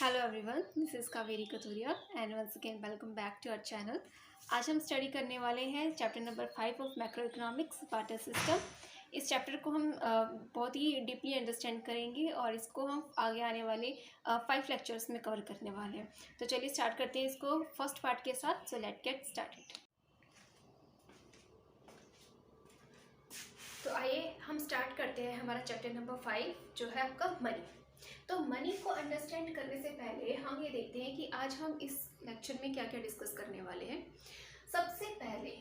Hello everyone, this is Kaveri Kathuria and once again welcome back to our channel. आज हम study करने वाले हैं chapter number 5 of macroeconomics barter system. इस चैप्टर को हम बहुत ही डीपली अंडरस्टैंड करेंगे और इसको हम आगे आने वाले 5 लेक्चर्स में कवर करने वाले हैं। तो चलिए स्टार्ट करते हैं इसको फर्स्ट पार्ट के साथ। So let get started. तो आइए हम स्टार्ट करते हैं हमारा चैप्टर नंबर 5 जो है आपका मनी। तो मनी को अंडरस्टैंड करने से पहले हम ये देखते हैं कि आज हम इस लेक्चर में क्या क्या डिस्कस करने वाले हैं। सबसे पहले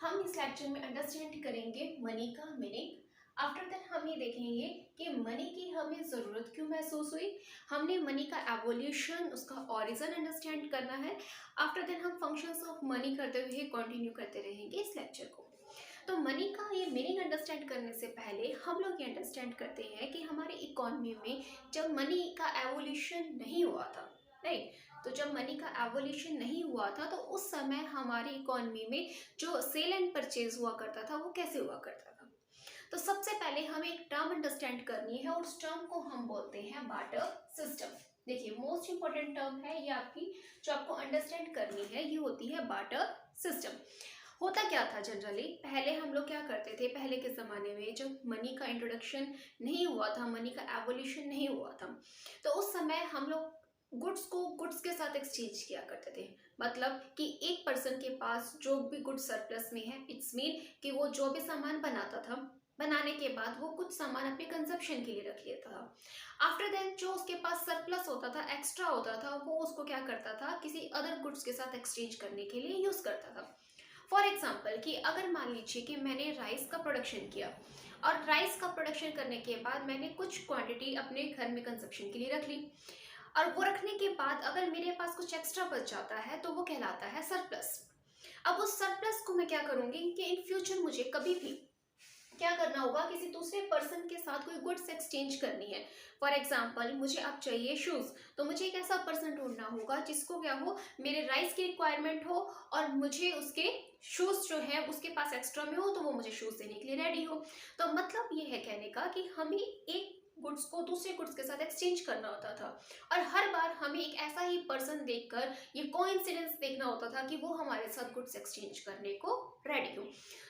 हम इस लेक्चर में अंडरस्टैंड करेंगे मनी का मीनिंग। आफ्टर दैट हम ये देखेंगे कि मनी की हमें ज़रूरत क्यों महसूस हुई। हमने मनी का एवोल्यूशन, उसका ऑरिजिन अंडरस्टैंड करना है। आफ्टर दैट हम फंक्शंस ऑफ मनी करते हुए कंटिन्यू करते रहेंगे इस लेक्चर को। तो मनी का ये मीनिंग अंडरस्टैंड करने से पहले हम लोग ये अंडरस्टैंड करते हैं कि हमारे इकोनॉमी में जब मनी का एवोल्यूशन नहीं हुआ था, राइट, तो जब मनी का एवोल्यूशन नहीं हुआ था तो उस समय हमारी इकोनॉमी में जो सेल एंड परचेज हुआ करता था वो कैसे हुआ करता था। तो सबसे पहले हमें एक टर्म अंडरस्टैंड करनी है और उस टर्म को हम बोलते हैं बार्टर सिस्टम। देखिए, मोस्ट इंपॉर्टेंट टर्म है ये आपकी, जो आपको अंडरस्टैंड करनी है, ये होती है बार्टर सिस्टम। होता क्या था जनरली, पहले हम लोग क्या करते थे, पहले के ज़माने में जब मनी का इंट्रोडक्शन नहीं हुआ था, मनी का एवोल्यूशन नहीं हुआ था, तो उस समय हम लोग गुड्स को गुड्स के साथ एक्सचेंज किया करते थे। मतलब कि एक पर्सन के पास जो भी गुड्स सरप्लस में है, इट्स मीन कि वो जो भी सामान बनाता था, बनाने के बाद वो कुछ सामान अपने कंजप्शन के लिए रख लेता था। आफ्टर दैट जो उसके पास सरप्लस होता था, एक्स्ट्रा होता था, वो उसको क्या करता था, किसी अदर गुड्स के साथ एक्सचेंज करने के लिए यूज़ करता था। फॉर एग्जाम्पल कि अगर मान लीजिए कि मैंने राइस का प्रोडक्शन किया और राइस का प्रोडक्शन करने के बाद मैंने कुछ क्वांटिटी अपने घर में कंजप्शन के लिए रख ली, और वो रखने के बाद अगर मेरे पास कुछ एक्स्ट्रा बच जाता है तो वो कहलाता है सरप्लस। अब उस सरप्लस को मैं क्या करूँगी कि इन फ्यूचर मुझे कभी भी क्या करना होगा, किसी दूसरे पर्सन के साथ कोई गुड्स एक्सचेंज करनी है। फॉर एग्जाम्पल मुझे अब चाहिए शूज़, तो मुझे एक ऐसा पर्सन ढूंढना होगा जिसको क्या हो, मेरे राइस की रिक्वायरमेंट हो और मुझे उसके शूज़ जो है उसके पास एक्स्ट्रा में हो, तो वो मुझे शूज़ देने के लिए रेडी हो। तो मतलब ये है कहने का कि हमें एक गुड्स को दूसरे गुड्स के साथ एक्सचेंज करना होता था, और हर बार हमें एक ऐसा ही पर्सन देखकर ये कोइंसिडेंस देखना होता था कि वो हमारे साथ गुड्स एक्सचेंज करने को रेडी हो।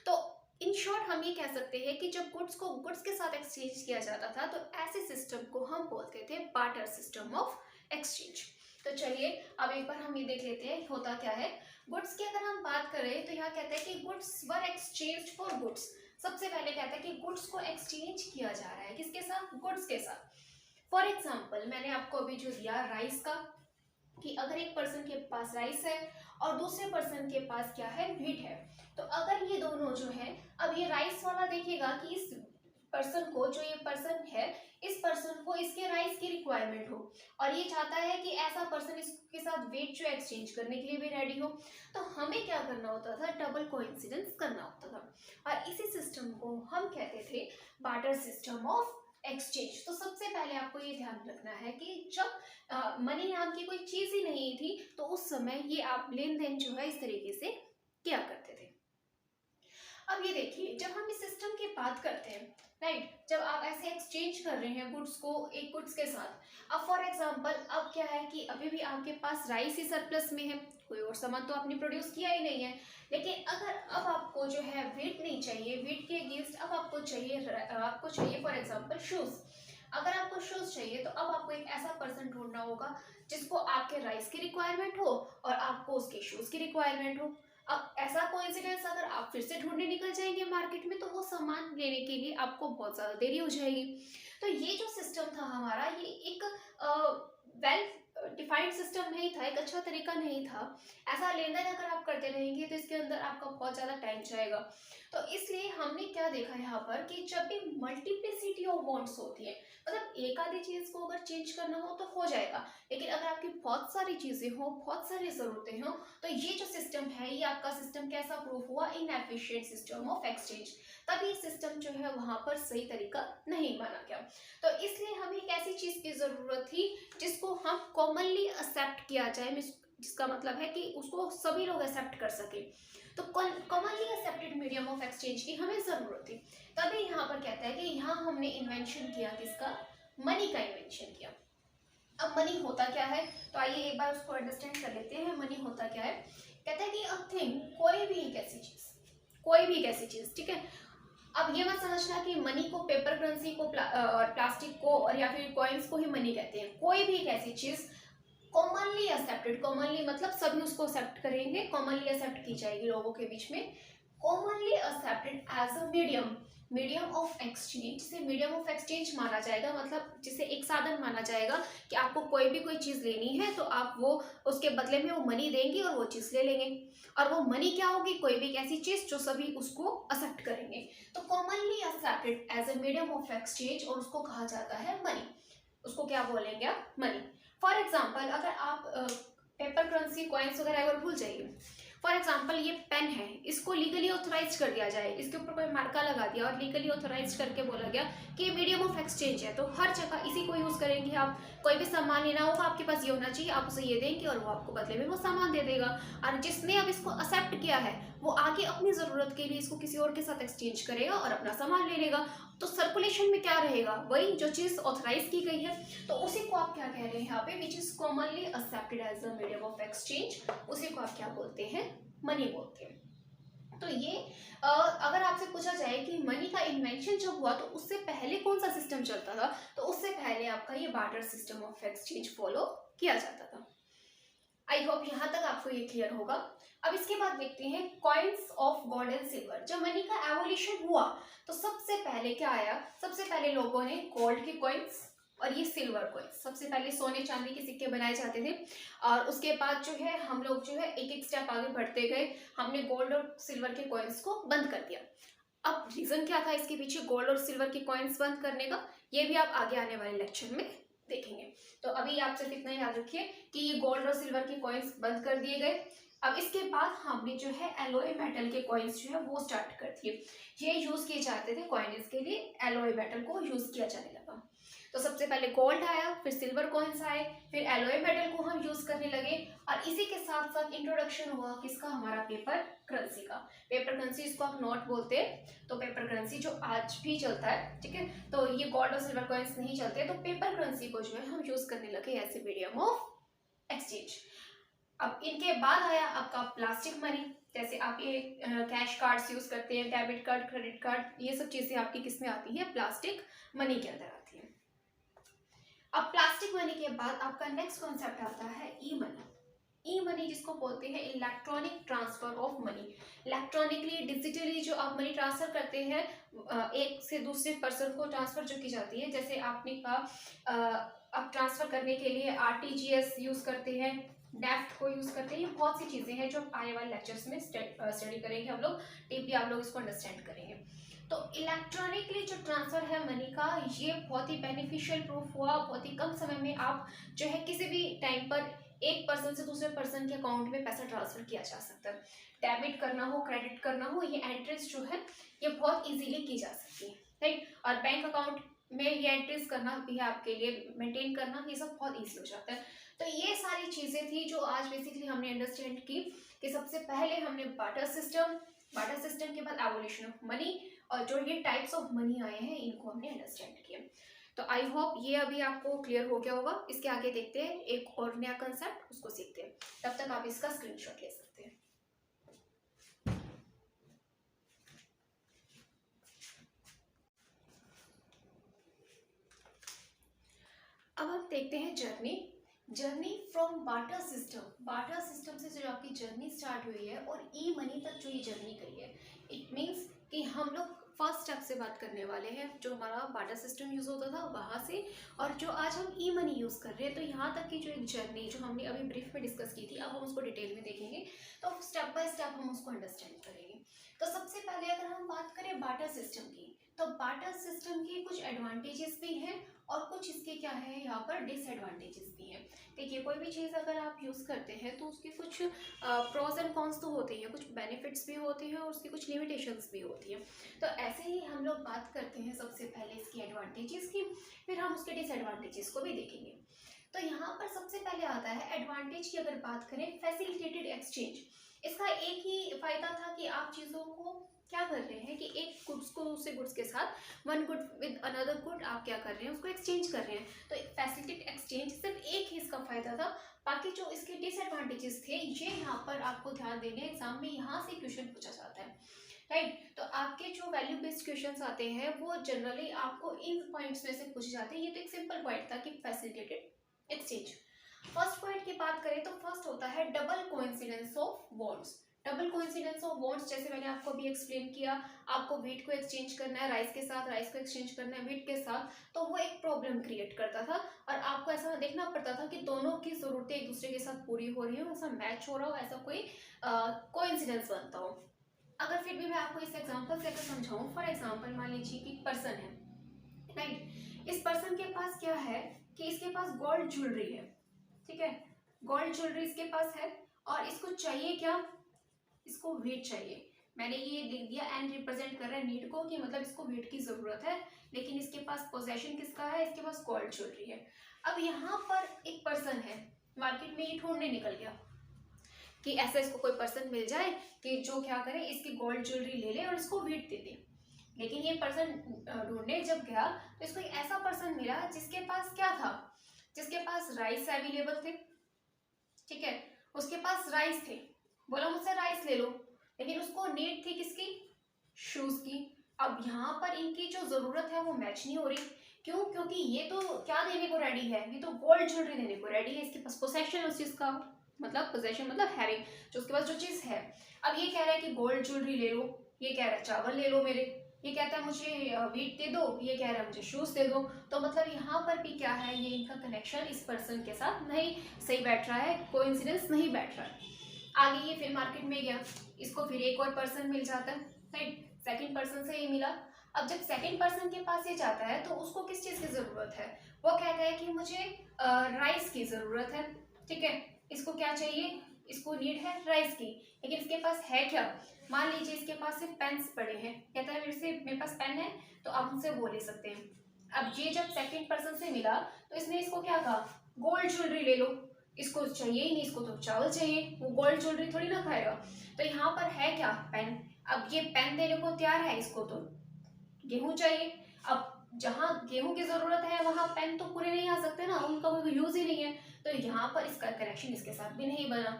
तो इन शॉर्ट हम ये कह सकते हैं कि जब गुड्स को गुड्स के साथ एक्सचेंज किया जाता था तो ऐसे सिस्टम को हम बोलते थे बार्टर सिस्टम ऑफ एक्सचेंज। तो चलिए अब एक बार हम ये देख लेते हैं होता क्या है। गुड्स की अगर हम बात करें तो यहाँ कहते हैं कि goods were exchange for goods. सबसे पहले कहते हैं कि गुड्स को एक्सचेंज किया जा रहा है, किसके साथ, गुड्स के साथ। फॉर एग्जाम्पल मैंने आपको अभी जो दिया राइस का, कि अगर एक पर्सन के पास राइस है और दूसरे पर्सन के पास क्या है, व्हीट है, तो अगर ये दोनों जो है, अब ये राइस वाला देखेगा कि इस पर्सन को, जो ये पर्सन है, इस पर्सन को इसके राइस की रिक्वायरमेंट हो और ये चाहता है कि ऐसा पर्सन इसके साथ वेट जो एक्सचेंज करने के लिए भी रेडी हो, तो हमें क्या करना होता था, डबल कोइंसिडेंस करना होता था, और इसी सिस्टम को हम कहते थे बार्टर सिस्टम ऑफ एक्सचेंज। तो सबसे पहले आपको ये ध्यान रखना है कि जब मनी नाम की कोई चीज ही नहीं थी तो उस समय ये आप लेन देन जो है इस तरीके से किया करते थे। अब ये देखिए, जब हम इस सिस्टम की बात करते हैं, राइट, जब आप ऐसे एक्सचेंज कर रहे हैं गुड्स को एक गुड्स के साथ, अब फॉर एग्जांपल अब क्या है कि अभी भी आपके पास राइस ही सरप्लस में है, कोई और सामान तो आपने प्रोड्यूस किया ही नहीं है, लेकिन अगर अब आपको जो है वेट नहीं चाहिए, वेट के अगेंस्ट अब आपको चाहिए फॉर एग्जाम्पल शूज़। अगर आपको शूज़ चाहिए तो अब आपको एक ऐसा पर्सन ढूंढना होगा जिसको आपके राइस की रिक्वायरमेंट हो और आपको उसके शूज़ की रिक्वायरमेंट हो। अब ऐसा कोइंसिडेंस अगर आप फिर से ढूंढने निकल जाएंगे मार्केट में तो वो सामान लेने के लिए आपको बहुत ज़्यादा देरी हो जाएगी। तो ये जो सिस्टम था हमारा, ये एक वेल डिफाइंड सिस्टम नहीं था, एक अच्छा तरीका नहीं था। ऐसा लेन देन अगर आप करते रहेंगे तो इसके अंदर आपका बहुत ज़्यादा टाइम जाएगा। तो इसलिए हमने क्या देखा यहाँ पर कि जब भी मल्टीप्लिसिटी ऑफ वांट्स होती है, मतलब एक आधी चीज़ को अगर चेंज करना हो तो हो जाएगा, लेकिन अगर आपकी बहुत सारी चीज़ें हो, बहुत सारी ज़रूरतें हो, तो ये जो सिस्टम है, ये आपका सिस्टम कैसा प्रूफ हुआ, इनएफिशिएंट सिस्टम ऑफ एक्सचेंज। तभी सिस्टम जो है वहाँ पर सही तरीका नहीं माना गया। तो इसलिए हमें एक ऐसी चीज़ की ज़रूरत थी जिसको हम कॉमनली एक्सेप्ट किया जाए, जिसका मतलब है कि उसको सभी लोग एक्सेप्ट कर सके। तो commonly accepted medium of exchange की हमें ज़रूरत थी। तभी यहाँ पर कहता है कि यहाँ हमने इन्वेंशन किया, किसका, मनी का इन्वेंशन किया। अब मनी होता क्या है, तो आइए एक बार उसको अंडरस्टैंड कर लेते हैं। मनी होता क्या है, कहता है कि अ थिंग, कोई भी एक ऐसी चीज, कोई भी एक ऐसी चीज, ठीक है। अब ये मत समझना कि मनी को, पेपर करेंसी को और प्लास्टिक को और या फिर कॉइन्स को ही मनी कहते हैं। कोई भी एक ऐसी चीज कॉमनली एक्सेप्टेड, कॉमनली मतलब सभी उसको एक्सेप्ट करेंगे, कॉमनली एक्सेप्ट की जाएगी लोगों के बीच में, commonly accepted as a medium, medium of exchange, जिसे मीडियम ऑफ एक्सचेंज माना जाएगा, मतलब जिसे एक साधन माना जाएगा कि आपको कोई भी कोई चीज लेनी है तो आप वो उसके बदले में वो मनी देंगे और वो चीज ले लेंगे। और वो मनी क्या होगी, कोई भी एक ऐसी चीज जो सभी उसको एक्सेप्ट करेंगे। तो commonly accepted as a medium of exchange, और उसको कहा जाता है मनी। उसको क्या बोलेंगे आप, मनी। फॉर एग्जाम्पल अगर आप पेपर करेंसी कॉइन्स वगैरह अगर भूल जाइए, फॉर एग्जाम्पल ये पेन है, इसको लीगली ऑथोराइज कर दिया जाए, इसके ऊपर कोई मार्का लगा दिया और लीगली ऑथोराइज करके बोला गया कि ये मीडियम ऑफ एक्सचेंज है, तो हर जगह इसी को यूज करेंगे आप। कोई भी सामान लेना होगा आपके पास ये होना चाहिए, आप उसे ये देंगे और वो आपको बदले में वो सामान दे देगा। और जिसने अब इसको एक्सेप्ट किया है वो आगे अपनी जरूरत के लिए इसको किसी और के साथ एक्सचेंज करेगा और अपना सामान ले लेगा। तो सर्कुलेशन में क्या रहेगा, वही जो चीज ऑथराइज की गई है, तो उसी को आप क्या कह रहे हैं यहाँ पे, which is commonly accepted as a medium of exchange, उसी को आप क्या बोलते हैं, मनी बोलते हैं। तो ये अगर आपसे पूछा जाए कि मनी का इन्वेंशन जब हुआ तो उससे पहले कौन सा सिस्टम चलता था, तो उससे पहले आपका ये barter system of exchange follow किया जाता था। आई होप यहाँ तक आपको ये क्लियर होगा। अब इसके बाद देखते हैं coins of gold and silver. जब मनी का एवोल्यूशन हुआ तो सबसे पहले क्या आया, सबसे पहले लोगों ने गोल्ड के कॉइन्स और ये सिल्वर कॉइन्स, सबसे पहले सोने चांदी के सिक्के बनाए जाते थे, और उसके बाद जो है हम लोग जो है एक एक स्टेप आगे बढ़ते गए, हमने गोल्ड और सिल्वर के कॉइन्स को बंद कर दिया। अब रीजन क्या था इसके पीछे गोल्ड और सिल्वर के कॉइन्स बंद करने का, ये भी आप आगे आने वाले लेक्चर में देखेंगे। तो अभी आप सिर्फ इतना याद रखिए कि ये गोल्ड और सिल्वर के कॉइन्स बंद कर दिए गए। अब इसके बाद हमने जो है एलोय मेटल के कॉइन्स जो है वो स्टार्ट कर दिए। ये यूज किए जाते थे कॉइन्स के लिए, एलोय मेटल को यूज किया जाने लगा। तो सबसे पहले गोल्ड आया, फिर सिल्वर कॉइन्स आए, फिर एलोय मेटल को हम यूज करने लगे, और इसी के साथ साथ इंट्रोडक्शन हुआ किसका, हमारा पेपर करेंसी का। पेपर करेंसी इसको आप नोट बोलते हैं, तो पेपर करेंसी जो आज भी चलता है, ठीक है। तो ये गोल्ड और सिल्वर कॉइन्स नहीं चलते, तो पेपर करेंसी को जो है हम यूज करने लगे as a medium of exchange. अब इनके बाद आया आपका प्लास्टिक मनी, जैसे आप ये कैश कार्ड्स यूज करते हैं, डेबिट कार्ड, क्रेडिट कार्ड, ये सब चीजें आपकी किस में आती है, प्लास्टिक मनी के अंदर आती है। अब प्लास्टिक मनी के बाद आपका नेक्स्ट कॉन्सेप्ट आता है ई मनी। ई मनी जिसको बोलते हैं electronic transfer of money. Electronically, digitally जो आप मनी ट्रांसफर करते हैं एक से दूसरे पर्सन को ट्रांसफर जो की जाती है, जैसे आपने कहा आप ट्रांसफर करने के लिए आरटीजीएस यूज करते हैं, नेफ्ट को यूज करते हैं, ये बहुत सी चीजें हैं जो आने वाले लेक्चर्स में स्टडी करेंगे हम लोग, डीपली आप लोग इसको अंडरस्टैंड करेंगे। तो इलेक्ट्रॉनिकली जो ट्रांसफर है मनी का, ये बहुत ही बेनिफिशियल प्रूफ हुआ। बहुत ही कम समय में आप जो है किसी भी टाइम पर एक पर्सन से दूसरे पर्सन के अकाउंट में पैसा ट्रांसफर किया जा सकता है। डेबिट करना हो, क्रेडिट करना हो, ये एंट्रीज जो है ये बहुत इजीली की जा सकती है, राइट। और बैंक अकाउंट में ये एंट्रीज करना भी है आपके लिए, मेंटेन करना, ये सब बहुत ईजी हो जाता है। तो ये सारी चीजें थी जो आज बेसिकली हमने अंडरस्टैंड की कि सबसे पहले हमने बार्टर सिस्टम के बाद एवोल्यूशन ऑफ मनी, और जो ये टाइप्स ऑफ मनी आए हैं इनको हमने अंडरस्टैंड किया। तो आई होप ये अभी आपको क्लियर हो गया होगा। इसके आगे देखते हैं एक और नया कंसेप्ट, उसको सीखते हैं, तब तक आप इसका स्क्रीनशॉट ले सकते हैं। अब हम देखते हैं जर्नी फ्रॉम बार्टर सिस्टम से जो आपकी जर्नी स्टार्ट हुई है और ई मनी तक जो ये जर्नी गई है। इट मीन्स कि हम लोग फर्स्ट स्टेप से बात करने वाले हैं, जो हमारा बार्टर सिस्टम यूज होता था वहां से, और जो आज हम ई मनी यूज कर रहे हैं। तो यहाँ तक की जो एक जर्नी जो हमने अभी ब्रीफ में डिस्कस की थी, अब हम उसको डिटेल में देखेंगे, तो स्टेप बाय स्टेप हम उसको अंडरस्टैंड करेंगे। तो सबसे पहले अगर हम बात करें बार्टर सिस्टम की, तो बार्टर सिस्टम के कुछ एडवांटेजेस भी हैं और कुछ इसके क्या है यहाँ पर डिसएडवांटेजेस भी हैं। देखिए, कोई भी चीज़ अगर आप यूज़ करते हैं तो उसके कुछ प्रोज एंड कॉन्स तो होते हैं, कुछ बेनिफिट्स भी होते हैं और उसकी कुछ लिमिटेशंस भी होती हैं। तो ऐसे ही हम लोग बात करते हैं सबसे पहले इसकी एडवांटेजेस की, फिर हम उसके डिसएडवांटेजेस को भी देखेंगे। तो यहाँ पर सबसे पहले आता है एडवांटेज की, अगर बात करें फैसिलिटेटेड एक्सचेंज। इसका एक ही फायदा था कि आप चीज़ों को क्या कर रहे हैं कि एक गुड्स को दूसरे गुड्स के साथ, one good with another good आप क्या कर रहे हैं, उसको एक्सचेंज कर रहे हैं। तो फैसिलिटेटेड एक्सचेंज सिर्फ इसका फायदा था। बाकी जो इसके डिसएडवांटेजेस थे ये यहाँ पर आपको ध्यान देने, एग्जाम में यहाँ से क्वेश्चन पूछा जाता है, राइट। तो आपके जो वैल्यू बेस्ड क्वेश्चंस आते हैं वो जनरली आपको इन पॉइंट्स में से पूछे जाते हैं। ये तो एक सिंपल पॉइंट था कि फैसिलिटेटेड एक्सचेंज। फर्स्ट पॉइंट की बात करें तो फर्स्ट होता है double coincidence of bonds. Double coincidence of bonds, जैसे मैंने आपको अभी एक्सप्लेन किया, आपको वेट को एक्सचेंज करना है राइस के साथ, राइस को एक्सचेंज करना है वेट के साथ, तो वो एक प्रॉब्लम क्रिएट करता था और आपको ऐसा देखना पड़ता था कि दोनों की जरूरतें एक दूसरे के साथ पूरी हो रही हो, ऐसा मैच हो रहा हो, ऐसा कोई कोइंसिडेंस बनता हो। अगर फिर भी मैं आपको इस एग्जांपल से अगर समझाऊं, फॉर एग्जांपल मान लीजिए कि पर्सन है, राइट। इस पर्सन के पास क्या है कि इसके पास गोल्ड ज्वेलरी है, ठीक है, गोल्ड ज्वेलरी इसके पास है और इसको चाहिए क्या, इसको वेट चाहिए। मैंने ये लिख दिया एंड रिप्रेजेंट कर रहा है नीड को, कि मतलब इसको वेट की जरूरत है, लेकिन इसके पास पोजेशन किसका है, इसके पास गोल्ड ज्वेलरी है। अब यहाँ पर एक पर्सन है मार्केट में, ये ढूंढने निकल गया कि ऐसा इसको कोई पर्सन मिल जाए कि जो क्या करे, इसकी गोल्ड ज्वेलरी ले ले और इसको वेट दे दे। लेकिन ये पर्सन ढूंढने जब गया तो इसको एक ऐसा पर्सन मिला जिसके पास क्या था, जिसके पास राइस अवेलेबल थे, ठीक है, उसके पास राइस थे, बोला मुझसे राइस ले लो, लेकिन उसको नीड थी किसकी, शूज की। अब यहाँ पर इनकी जो जरूरत है वो मैच नहीं हो रही, क्यों, क्योंकि ये तो क्या देने को रेडी है, ये तो गोल्ड ज्वेलरी देने को रेडी है, इसके पास पोसेशन है उस चीज का, मतलब पोसेशन मतलब हैविंग, जो उसके पास जो चीज है। अब ये कह रहा है कि गोल्ड ज्वेलरी ले लो, ये कह रहा है चावल ले लो मेरे, ये कहता है मुझे वीट दे दो, ये कह रहा है मुझे शूज दे दो। तो मतलब यहाँ पर भी क्या है, ये इनका कनेक्शन इस पर्सन के साथ नहीं सही बैठ रहा है, कोइंसिडेंस नहीं बैठ रहा है। आगे ये फिर मार्केट में गया, इसको फिर एक और पर्सन मिल जाता है, राइट, सेकंड पर्सन से ये मिला। अब जब सेकंड पर्सन के पास ये जाता है तो उसको किस चीज की जरूरत है, वो कहता है कि मुझे राइस की जरूरत है, ठीक है, इसको क्या चाहिए, इसको नीड है राइस की, लेकिन इसके पास है क्या, मान लीजिए इसके पास सिर्फ पेन्स पड़े हैं, कहता है मेरे पास पेन है तो आप मुझसे वो ले सकते हैं। अब ये जब सेकंड पर्सन से मिला तो इसने इसको क्या कहा, गोल्ड ज्वेलरी ले लो, इसको चाहिए ही नहीं, इसको तो चावल चाहिए, वो गोल्ड ज्वेलरी थोड़ी ना खाएगा। तो यहाँ पर है क्या, पेन। अब ये पेन देने को तैयार है, इसको तो गेहूं चाहिए। अब जहाँ गेहूं की जरूरत है वहां पेन तो पूरे नहीं आ सकते ना, उनका कोई यूज ही नहीं है, तो यहाँ पर इसका कनेक्शन इसके साथ भी नहीं बना।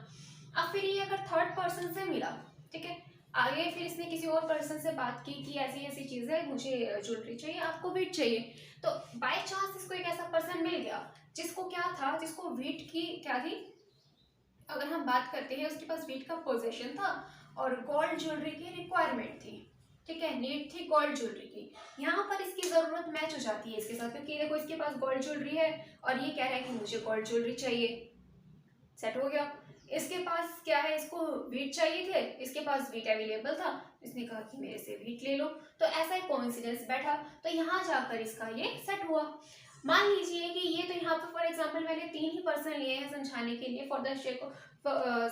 अब फिर ये अगर थर्ड पर्सन से मिला, ठीक है, आगे फिर इसने किसी और पर्सन से बात की कि ऐसी ऐसी चीज है, मुझे ज्वेलरी चाहिए, आपको वेट चाहिए। तो बाय चांस इसको एक ऐसा पर्सन मिल गया जिसको क्या था, जिसको वेट की क्या थी, अगर हम बात करते हैं उसके पास वेट का पोजीशन था और गोल्ड ज्वेलरी की रिक्वायरमेंट थी, ठीक है, नीड थी गोल्ड ज्वेलरी की। यहाँ पर इसकी जरूरत मैच हो जाती है इसके साथ, क्योंकि देखो इसके पास गोल्ड ज्वेलरी है और ये कह रहा है कि मुझे गोल्ड ज्वेलरी चाहिए, सेट हो गया। इसके पास क्या है, इसको वीट चाहिए थे, इसके पास वीट अवेलेबल था, इसने कहा कि मेरे से वीट ले लो, तो ऐसा एक कोइंसिडेंस बैठा, तो यहाँ जाकर इसका ये सेट हुआ। मान लीजिए कि ये तो यहाँ पे फॉर एग्जांपल मैंने 3 ही पर्सन लिए हैं समझाने के लिए, for the shake of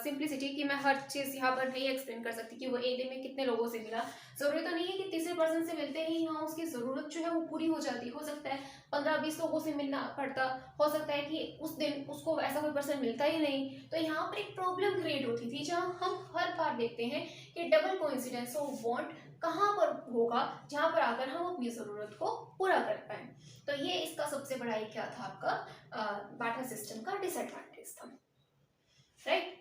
simplicity, कि मैं हर चीज़ यहाँ पर नहीं एक्सप्लेन कर सकती कि वो एक दिन में कितने लोगों से मिला। जरूरी तो नहीं है कि तीसरे पर्सन से मिलते ही यहाँ उसकी ज़रूरत जो है वो पूरी हो जाती, हो सकता है 15-20 लोगों से मिलना पड़ता, हो सकता है कि उस दिन उसको ऐसा कोई पर्सन मिलता ही नहीं। तो यहाँ पर एक प्रॉब्लम क्रिएट होती थी, जहाँ हम हर बार देखते हैं कि डबल कोइंसिडेंस ऑफ बॉन्ड कहाँ पर होगा, जहाँ पर आकर हम अपनी ज़रूरत को पूरा कर पाए। तो ये इसका सबसे बड़ा एक क्या था, आपका बाटा सिस्टम का डिसएडवांटेज था, राइट।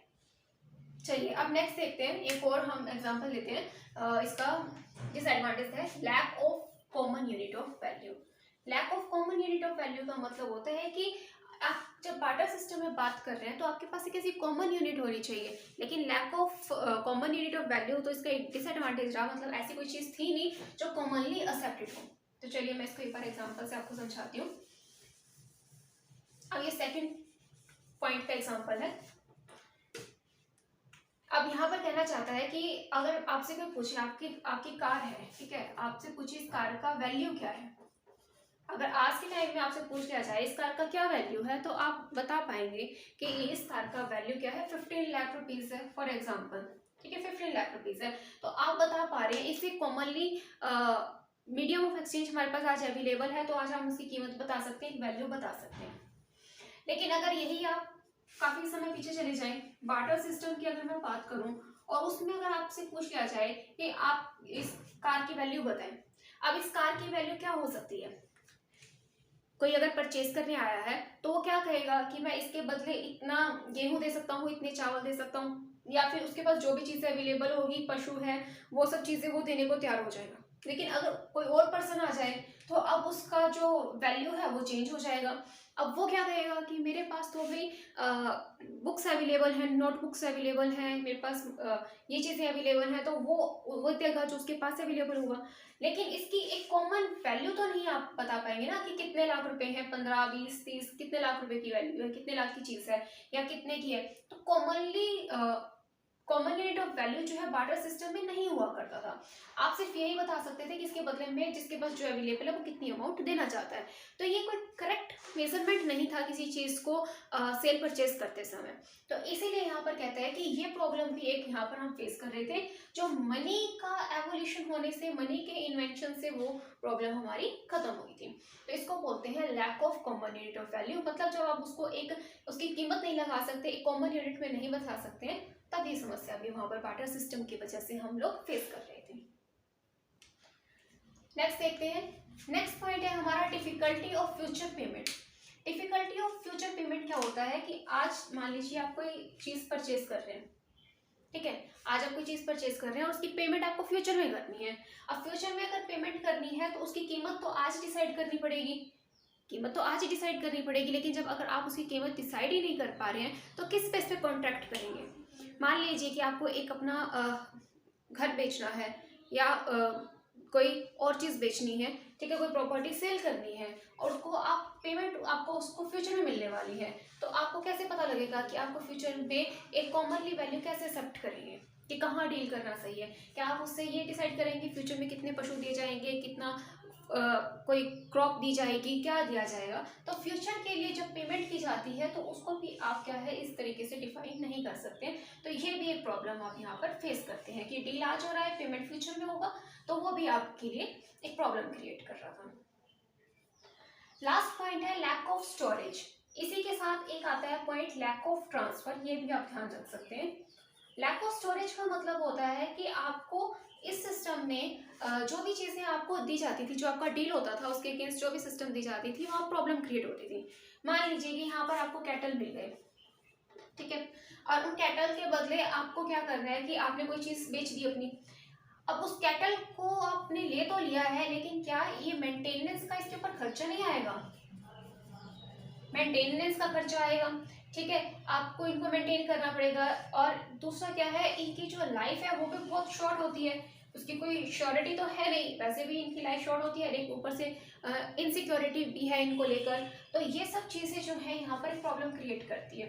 चलिए अब नेक्स्ट देखते हैं, एक और हम एग्जांपल लेते हैं। इसका डिसएडवांटेज है lack of common unit of value. Lack of common unit of value का मतलब होता है कि आप जब बाटा सिस्टम में बात कर रहे हैं तो आपके पास एक ऐसी कॉमन यूनिट होनी चाहिए, लेकिन lack of common unit of value, तो इसका एक डिसएडवांटेज रहा, मतलब ऐसी कोई चीज़ थी नहीं जो कॉमनली एक्सेप्टेड हो। तो चलिए मैं इसको एक बार एग्जांपल से आपको समझाती हूँ। अब ये सेकंड पॉइंट का एग्जांपल है। अब यहाँ पर कहना चाहता है कि अगर आपसे कोई पूछे, आपकी कार है, ठीक है, आपसे पूछे इस कार का वैल्यू क्या है, अगर आज के टाइम में आपसे पूछ लिया जाए इस कार का क्या वैल्यू है, तो आप बता पाएंगे कि इस कार का वैल्यू क्या है, 15 लाख रुपीज है फॉर एग्जांपल, ठीक है, 15 लाख रुपीज है। तो आप बता पा रहे हैं, इसे कॉमनली मीडियम ऑफ एक्सचेंज हमारे पास आज अवेलेबल है, तो आज हम उसकी कीमत बता सकते हैं, वैल्यू बता सकते हैं। लेकिन अगर यही आप काफी समय पीछे चले जाएं, बार्टर सिस्टम की अगर मैं बात करूं और उसमें अगर आपसे पूछ लिया जाए कि आप इस कार की वैल्यू बताएं, अब इस कार की वैल्यू क्या हो सकती है, कोई अगर परचेज करने आया है तो वो क्या कहेगा कि मैं इसके बदले इतना गेहूं दे सकता हूँ, इतने चावल दे सकता हूँ, या फिर उसके पास जो भी चीज़ें अवेलेबल होगी, पशु है, वो सब चीज़ें वो देने को तैयार हो जाएगा। लेकिन अगर कोई और पर्सन आ जाए तो अब उसका जो वैल्यू है वो चेंज हो जाएगा। अब वो क्या कहेगा कि मेरे पास तो भाई बुक्स अवेलेबल हैं, नोटबुक्स अवेलेबल हैं, मेरे पास ये चीज़ें अवेलेबल हैं, तो वो देगा जो उसके पास अवेलेबल होगा। लेकिन इसकी एक कॉमन वैल्यू तो नहीं आप बता पाएंगे ना कि कितने लाख रुपए हैं, 15 20 30 कितने लाख रुपए की वैल्यू है, कितने लाख की चीज़ है या कितने की है। तो कॉमन यूनिट ऑफ वैल्यू जो है बार्टर सिस्टम में नहीं हुआ करता था। आप सिर्फ यही बता सकते थे कि इसके बदले में जिसके पास जो अवेलेबल है वो कितनी अमाउंट देना चाहता है। तो ये कोई करेक्ट मेजरमेंट नहीं था किसी चीज़ को सेल परचेज करते समय। तो इसीलिए यहाँ पर कहते हैं कि ये प्रॉब्लम भी एक यहाँ पर हम फेस कर रहे थे, जो मनी का एवोल्यूशन होने से, मनी के इन्वेंशन से वो प्रॉब्लम हमारी खत्म हुई थी। तो इसको बोलते हैं lack of common unit of value. मतलब जब आप उसको एक उसकी कीमत नहीं लगा सकते, एक कॉमन यूनिट में नहीं बता सकते हैं, तब ये समस्या भी वहां पर बार्टर सिस्टम की वजह से हम लोग फेस कर रहे थे। नेक्स्ट देखते हैं। नेक्स्ट पॉइंट है हमारा difficulty of future payment. Difficulty of future payment क्या होता है कि आज मान लीजिए आप कोई चीज परचेज कर रहे हैं, ठीक है, आज आप कोई चीज परचेज कर रहे हैं और उसकी पेमेंट आपको फ्यूचर में करनी है। अब फ्यूचर में अगर पेमेंट करनी है तो उसकी कीमत तो आज डिसाइड करनी पड़ेगी, कीमत तो आज ही डिसाइड करनी पड़ेगी। लेकिन जब अगर आप उसकी कीमत डिसाइड ही नहीं कर पा रहे हैं तो किस बेस पे कॉन्ट्रैक्ट करेंगे। मान लीजिए कि आपको एक अपना घर बेचना है या कोई और चीज़ बेचनी है, ठीक है, कोई प्रॉपर्टी सेल करनी है और उसको आप पेमेंट आपको उसको फ्यूचर में मिलने वाली है, तो आपको कैसे पता लगेगा कि आपको फ्यूचर में एक कॉमनली वैल्यू कैसे एक्सेप्ट करेंगे कि कहाँ डील करना सही है। क्या आप उससे ये डिसाइड करेंगे फ्यूचर में कितने पशु दिए जाएंगे, कितना कोई क्रॉप दी जाएगी, क्या दिया जाएगा। तो फ्यूचर के लिए जब पेमेंट की जाती है तो उसको भी आप क्या है इस तरीके से डिफाइन नहीं कर सकते। तो ये भी एक प्रॉब्लम आप यहाँ पर फेस करते हैं कि डील आज हो रहा है, पेमेंट फ्यूचर में होगा, तो वो भी आपके लिए एक प्रॉब्लम क्रिएट कर रहा था। लास्ट पॉइंट है लैक ऑफ स्टोरेज। इसी के साथ एक आता है पॉइंट लैक ऑफ ट्रांसफर, ये भी आप ध्यान रख सकते हैं। लैक ऑफ स्टोरेज का मतलब होता है कि आपको इस सिस्टम में जो भी चीज़ें आपको दी जाती थी, जो आपका डील होता था उसके अगेंस्ट जो भी सिस्टम दी जाती थी, वहाँ प्रॉब्लम क्रिएट होती थी। मान लीजिए कि यहाँ पर आपको कैटल मिल गए, ठीक है, और उन कैटल के बदले आपको क्या करना है कि आपने कोई चीज़ बेच दी अपनी। अब उस कैटल को आपने ले तो लिया है, लेकिन क्या ये मेंटेनेंस का इसके ऊपर खर्चा नहीं आएगा, मेंटेनेंस का खर्चा आएगा, ठीक है, आपको इनको मेंटेन करना पड़ेगा। और दूसरा क्या है, इनकी जो लाइफ है वो भी बहुत शॉर्ट होती है, उसकी कोई श्योरिटी तो है नहीं, वैसे भी इनकी लाइफ शॉर्ट होती है, एक ऊपर से इनसिक्योरिटी भी है इनको लेकर। तो ये सब चीज़ें जो है यहाँ पर एक प्रॉब्लम क्रिएट करती है।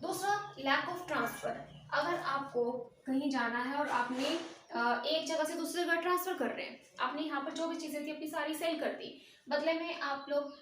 दूसरा लैक ऑफ ट्रांसफर। अगर आपको कहीं जाना है और आपने एक जगह से दूसरी जगह ट्रांसफर कर रहे हैं, आपने यहाँ पर जो भी चीज़ें थी अपनी सारी सेल कर दी, बदले में आप लोग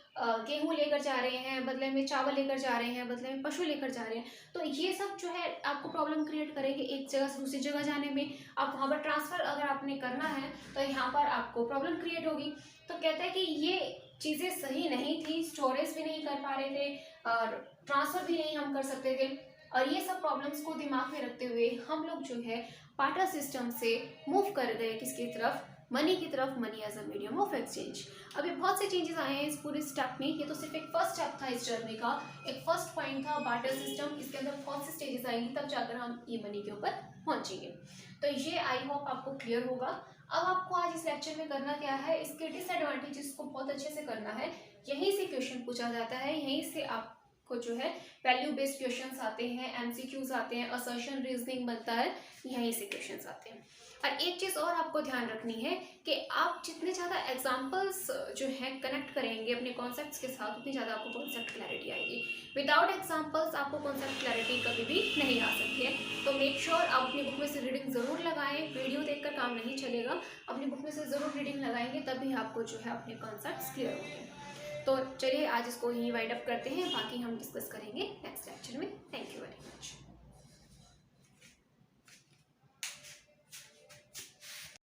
गेहूं लेकर जा रहे हैं, बदले में चावल लेकर जा रहे हैं, बदले में पशु लेकर जा रहे हैं, तो ये सब जो है आपको प्रॉब्लम क्रिएट करेंगे एक जगह से दूसरी जगह जाने में। आप वहाँ पर ट्रांसफ़र अगर आपने करना है तो यहाँ पर आपको प्रॉब्लम क्रिएट होगी। तो कहते हैं कि ये चीज़ें सही नहीं थी, स्टोरेज भी नहीं कर पा रहे थे और ट्रांसफ़र भी नहीं हम कर सकते थे। और ये सब प्रॉब्लम्स को दिमाग में रखते हुए हम लोग जो है बार्टर सिस्टम से मूव कर गए किसकी तरफ, मनी की तरफ, money as a medium of exchange. अभी बहुत से चेंजेस आए हैं इस पूरे स्टेप में, ये तो सिर्फ एक फर्स्ट स्टेप था इस जर्नी का, एक फर्स्ट पॉइंट था बार्टर सिस्टम। इसके अंदर बहुत से स्टेजेस आएंगे तब जाकर हम ई मनी के ऊपर पहुंचेंगे। तो ये आई होप आपको क्लियर होगा। अब आपको आज इस लेक्चर में करना क्या है, इसके डिसएडवांटेजेस को बहुत अच्छे से करना है। यहीं से क्वेश्चन पूछा जाता है, यहीं से आपको जो है वैल्यू बेस्ड क्वेश्चंस आते हैं, एमसीक्यूज आते हैं, असर्शन रीजनिंग बनता है, यहीं से क्वेश्चंस आते हैं। और एक चीज़ और आपको ध्यान रखनी है कि आप जितने ज़्यादा एग्जाम्पल्स जो हैं कनेक्ट करेंगे अपने कॉन्सेप्ट्स के साथ, उतनी ज़्यादा आपको कॉन्सेप्ट क्लैरिटी आएगी। विदाउट एग्जाम्पल्स आपको कॉन्सेप्ट क्लैरिटी कभी भी नहीं आ सकती है। तो मेक श्योर आप अपनी बुक में से रीडिंग ज़रूर लगाएं, वीडियो देखकर काम नहीं चलेगा, अपनी बुक में से ज़रूर रीडिंग लगाएंगे, तभी आपको जो है अपने कॉन्सेप्ट्स क्लियर होंगे। तो चलिए आज इसको यहीं वाइंड अप करते हैं, बाकी हम डिस्कस करेंगे नेक्स्ट लेक्चर में। Thank you very much.